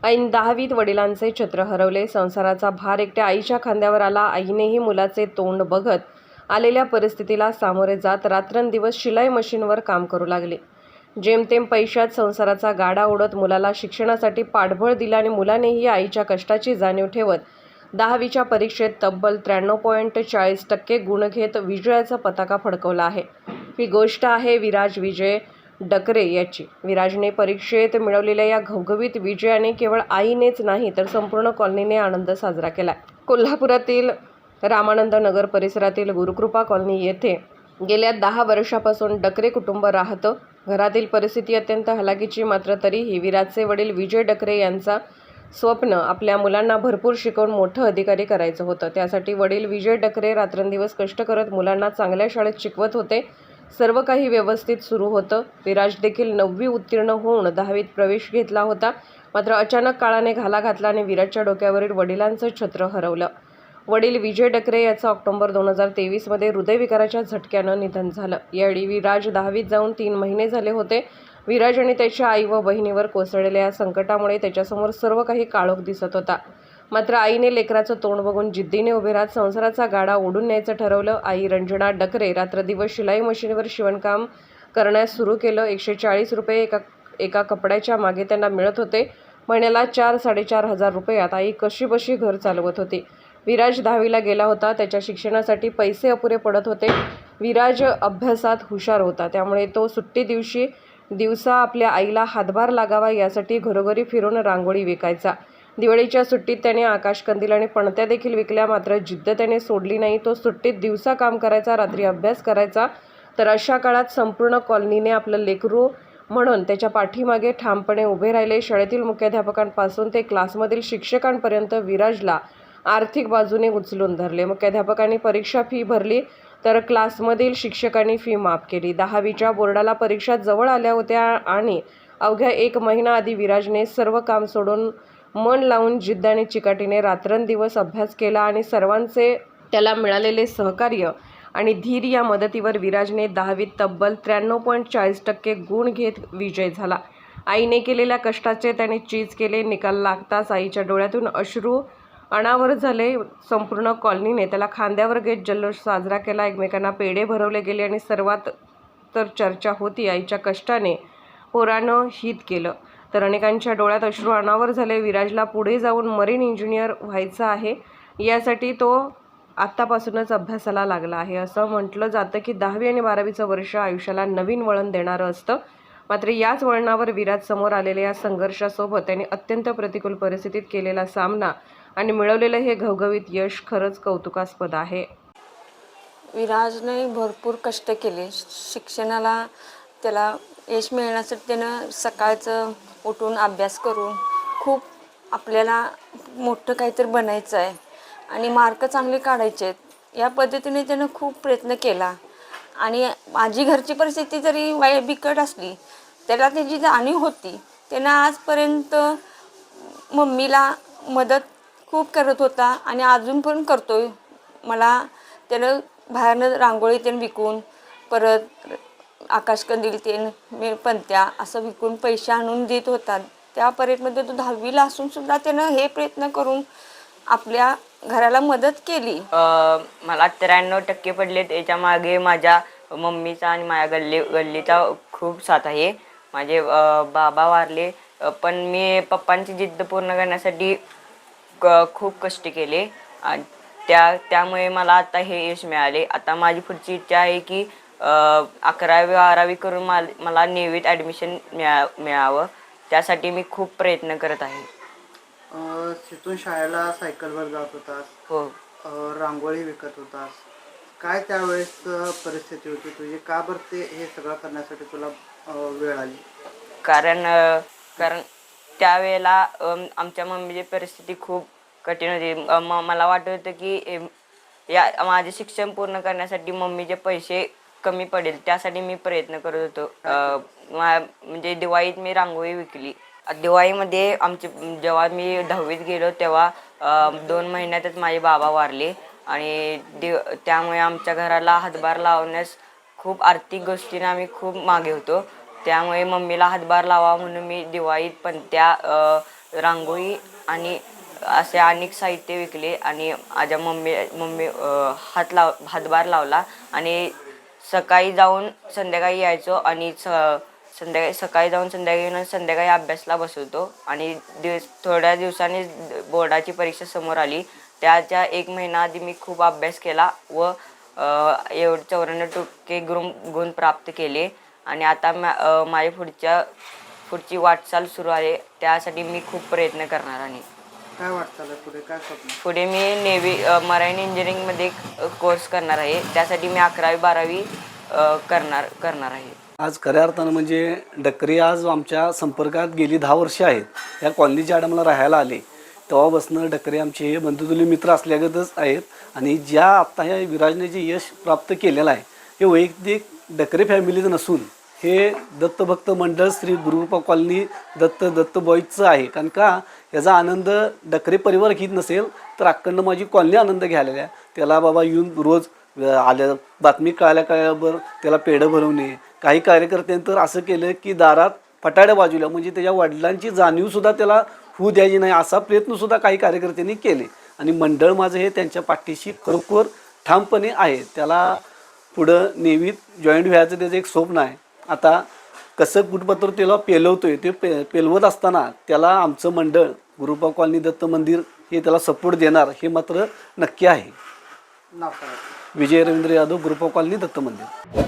ऐन 10वीत वडिलांचे छत्र हरवले. संसाराचा भार एकट्या आईच्या खांद्यावर आला. आईनेही मुलाचे तोंड बघत आलेल्या परिस्थितीला सामोरे जात रात्रंदिवस शिलाई मशीनवर काम करू लागली. जेमतेम पैशात संसाराचा गाडा ओढत मुलाला शिक्षणासाठी पाठबळ दिलं आणि मुलानेही आईच्या कष्टाची जाणीव ठेवत 10वीच्या परीक्षेत तब्बल 93.40% गुण घेत विजयाचा पताका फडकवला आहे. ही गोष्ट आहे विराज विजय डकरे याची. विराजने परीक्षेत मिळवलेल्या या घवघवीत विजयाने केवळ आईनेच नाही तर संपूर्ण कॉलनीने आनंद साजरा केला. कोल्हापुरातील रामानंद नगर परिसरातील गुरुकृपा कॉलनी येथे गेल्या 10 वर्षापासून डकरे कुटुंब राहतं. घरातील परिस्थिती अत्यंत हलाखीची, मात्र तरीही विराजचे वडील विजय डकरे यांचा स्वप्न आपल्या मुलांना भरपूर शिकवून मोठं अधिकारी करायचं होतं. त्यासाठी वडील विजय डकरे रात्रंदिवस कष्ट करत मुलांना चांगल्या शाळेत शिकवत होते. सर्व काही व्यवस्थित सुरू होतं. विराज देखील 9वी उत्तीर्ण होऊन 10वीत प्रवेश घेतला होता. मात्र अचानक काळाने घाला घातला आणि विराजच्या डोक्यावरील वडिलांचं छत्र हरवलं. वडील विजय डकरे याचं ऑक्टोबर 2023मध्ये हृदयविकाराच्या झटक्यानं निधन झालं. यावेळी विराज 10वीत जाऊन 3 महिने झाले होते. विराज आणि त्याच्या आई व बहिणीवर कोसळलेल्या या संकटामुळे त्याच्यासमोर सर्व काही काळोख दिसत होता. मात्र आईने लेकराचं तोंड बघून जिद्दीने उभे राहत संसाराचा गाडा ओढून न्यायचं ठरवलं. आई रंजना डकरे रात्रदिवस शिलाई मशीनवर शिवणकाम करण्यास सुरू केलं. 140 रुपये एका कपड्याच्या मागे त्यांना मिळत होते. महिन्याला 4-4.5 हजार रुपयात आई कशीबशी घर चालवत होती. विराज 10वीला गेला होता. त्याच्या शिक्षणासाठी पैसे अपुरे पडत होते. विराज अभ्यासात हुशार होता, त्यामुळे तो सुट्टी दिवसा आपल्या आईला हातभार लागावा यासाठी घरोघरी फिरून रांगोळी विकायचा. दिवाळीच्या सुट्टीत त्याने आकाशकंदील आणि पणत्या देखील विकल्या. मात्र जिद्द त्याने सोडली नाही. तो सुट्टीत दिवसा काम करायचा, रात्री अभ्यास करायचा. तर अशा काळात संपूर्ण कॉलनीने आपलं लेकरू म्हणून त्याच्या पाठीमागे ठामपणे उभे राहिले. शाळेतील मुख्याध्यापकांपासून ते क्लासमधील शिक्षकांपर्यंत विराजला आर्थिक बाजूने उचलून धरले. मुख्याध्यापकांनी परीक्षा फी भरली तर क्लासमधील शिक्षकांनी फी माफ केली. 10वीच्या बोर्डाला परीक्षा जवळ आल्या होत्या आणि अवघ्या 1 महिना आधी विराजने सर्व काम सोडून मन लावून जिद्द आणि चिकाटीने रात्रंदिवस अभ्यास केला आणि सर्वांचे त्याला मिळालेले सहकार्य आणि धीर या मदतीवर विराजने 10वीत तब्बल 93.40% गुण घेत विजय झाला. आईने केलेल्या कष्टाचे त्याने चीज केले. निकाल लागताच आईच्या डोळ्यातून अश्रू अनावर झाले. संपूर्ण कॉलनीने त्याला खांद्यावर घेत जल्लोष साजरा केला. एकमेकांना पेढे भरवले गेले आणि सर्वात तर चर्चा होती आईच्या कष्टाने पोरानं हित केलं. तर अनेकांच्या डोळ्यात अश्रू अनावर झाले. विराजला पुढे जाऊन मरीन इंजिनियर व्हायचं आहे. यासाठी तो आत्तापासूनच अभ्यासाला लागला आहे. असं म्हटलं जातं की 10वी आणि 12वीचं वर्ष आयुष्याला नवीन वळण देणारं असतं. मात्र याच वळणावर विराज समोर आलेल्या या संघर्षासोबत त्याने अत्यंत प्रतिकूल परिस्थितीत केलेला सामना आणि मिळवलेलं हे घवघवीत यश खरंच कौतुकास्पद आहे. विराजने भरपूर कष्ट केले. शिक्षणाला त्याला यश मिळण्यासाठी त्यानं सकाळचं उठून अभ्यास करून खूप आपल्याला मोठं काहीतरी बनायचं आहे आणि मार्क चांगले काढायचे आहेत या पद्धतीने त्यानं खूप प्रयत्न केला. आणि माझी घरची परिस्थिती जरी बिकट असली त्याला त्याची जाणीव होती. त्यानं आजपर्यंत मम्मीला मदत खूप करत होता आणि अजून पण करतोय. मला त्यानं बाहेरनं रांगोळी त्यानं विकून परत आकाशकंदील त्यानं पणत्या असं विकून पैसे आणून देत होता. त्या परेडमध्ये तो 10वीला असून सुद्धा त्यानं हे प्रयत्न करून आपल्या घराला मदत केली. मला 93% पडले. त्याच्या मागे माझ्या मम्मीचा आणि माझ्या गल्लीचा खूप साथ आहे. माझे बाबा वारले पण मी पप्पांची जिद्द पूर्ण करण्यासाठी खूप कष्ट केले आणि त्यामुळे मला आता हे यश मिळाले. आता माझी पुढची इच्छा आहे की 11वी-12वी करून मला 9वीत ॲडमिशन मिळावं. त्यासाठी मी खूप प्रयत्न करत आहे. तिथून शाळेला सायकलवर जात होतास. हो. रांगोळी विकत होतास. काय त्यावेळेस परिस्थिती होती तुझी? का बरं ते हे सगळं करण्यासाठी तुला वेळ आली? कारण त्यावेळेला आमच्या मम्मीची परिस्थिती खूप कठीण होती. मला वाटत होतं की माझे शिक्षण पूर्ण करण्यासाठी मम्मीचे पैसे कमी पडेल, त्यासाठी मी प्रयत्न करत होतो. म्हणजे दिवाळीत मी रांगोळी विकली. दिवाळीमध्ये जेव्हा मी 10वीत गेलो तेव्हा 2 महिन्यातच माझे बाबा वारले आणि त्यामुळे आमच्या घराला हातभार लावण्यास खूप आर्थिक गोष्टीने आम्ही खूप मागे होतो. त्यामुळे मम्मीला हातभार लावा म्हणून मी दिवाळीत पणत्या रांगोळी आणि असे अनेक साहित्य विकले आणि माझ्या मम्मी हातभार लावला आणि सकाळी जाऊन संध्याकाळी यायचो आणि सकाळी जाऊन संध्याकाळी अभ्यासला बसवतो आणि थोड्या दिवसांनी बोर्डाची परीक्षा समोर आली. त्याच्या 1 महिना आधी मी खूप अभ्यास केला व 94% गुण प्राप्त केले आणि आता माझी पुढची वाटचाल सुरू आहे. त्यासाठी मी खूप प्रयत्न करणार आहे. काय वाटतं पुढे, काय स्वप्न? पुढे मी नेव्ही मराईन इंजिनिअरिंगमध्ये कोर्स करणार आहे. त्यासाठी मी 11वी-12वी करणार आहे. आज खऱ्या अर्थानं म्हणजे डकरे आज आमच्या संपर्कात गेली 10 वर्षे आहेत. या कॉलनीच्या आड मला राहायला आले तेव्हापासून डकरे आमचे हे बंधुतुल्य मित्र असल्यागतच आहेत आणि ज्या आत्ता ह्या विराजने जे यश प्राप्त केलेलं आहे हे वैयक्तिक डकरे फॅमिलीचं नसून हे दत्तभक्त मंडळ श्री गुरुकृपा कॉलनी दत्त बॉईजचं आहे. कारण का याचा आनंद डकरे परिवार घेत नसेल तर अखंड माझी कॉलनी आनंद घ्यायला आहे. त्याला बाबा येऊन रोज आल्या बातमी कळल्याबरोबर त्याला पेढं भरवणे. काही कार्यकर्त्यांनी तर असं केलं की दारात फटाड्या बाजूला म्हणजे त्याच्या वडिलांची जाणीवसुद्धा त्याला होऊ द्यायची नाही असा प्रयत्नसुद्धा काही कार्यकर्त्यांनी केले आणि मंडळ माझं हे त्यांच्या पाठीशी खरोखर ठामपणे आहे. त्याला पुढं नेव्हीत जॉईंट व्हायचं त्याचं एक स्वप्न आहे. आता कसं कुठपत्र त्याला पेलवतोय ते पेलवत असताना त्याला आमचं मंडळ गुरुकृपा कॉलनी दत्त मंदिर हे त्याला सपोर्ट देणार हे मात्र नक्की आहे. नाव सांगा. विजय रवींद्र यादव, गुरुकृपा कॉलनी दत्त मंदिर.